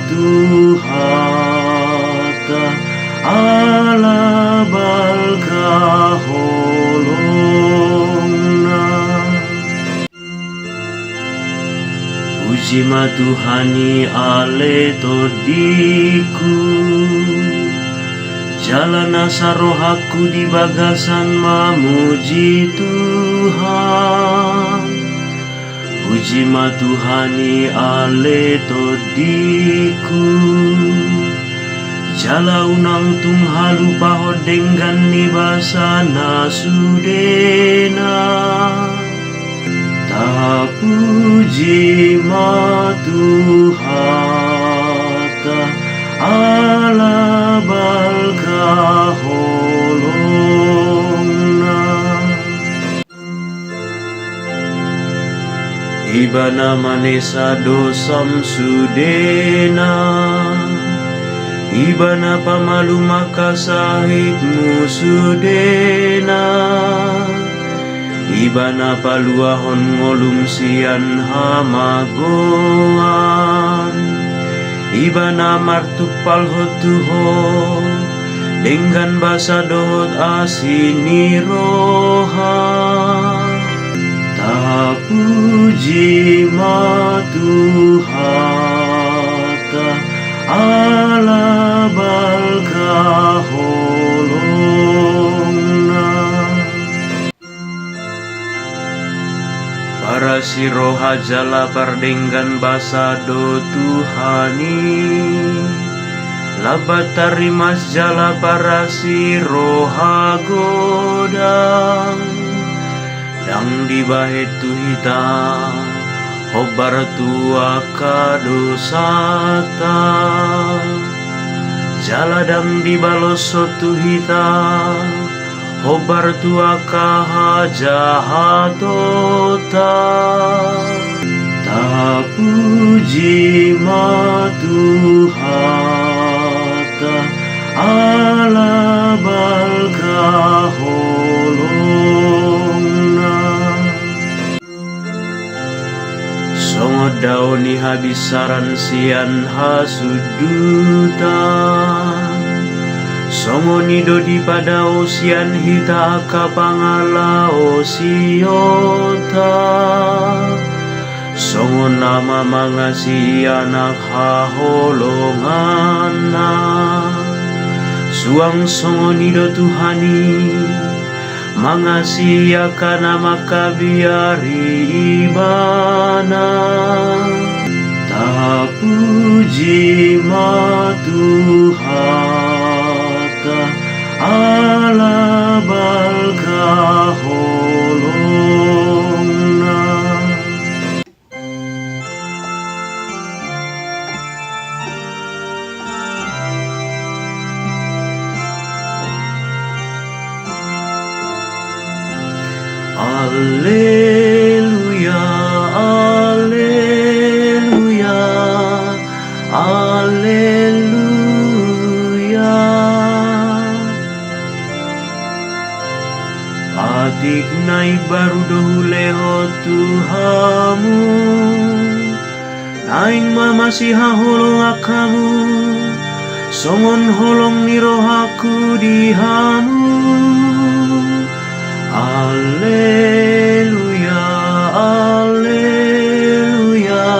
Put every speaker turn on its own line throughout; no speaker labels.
Tuhata ala balka holongna. Puji ma Tuhani ale todiku, jalana sarohaku di bagasan memuji Tuhan. Puji ma Tuhani ale todiku, jala unang tung halu paho denggan ni basana sudena. Ta puji ma Tuhata ala balka holongna. Ibana manesa dosam sudena, ibana pamalu maka sahitmu sudena. Ibana paluahon ngolum sian hamagoan, ibana martuk palhotuho dengan basa dohot asini roha. Ta puji ma Tuhata ala balka holongna. Para siroha jala pardenggan basa do Tuhani, labatari mas jala para siroha godang. Dang dibahet tuhita hobar tua kadosata, jala dang dibaloso tuhita hobar tua kahajahatota. Ta puji ma Tuhata ala balka holongna. Songo daoni habisaran sian hasudutan, songo nido di pada osian hita kapangala osiota. Songo nama mangasi anak haholongana, suang songo nido Tuhani mangasi akana makabiari ibana. Ta puji ma Tuhata ala balka holongna. Alleluia, alleluia, alleluia. Atik nai baru dohuleho Tuhamu, naing mamasi haholong akamu, songon holong nirohaku dihamu. Alleluia, alleluia,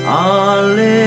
alleluia.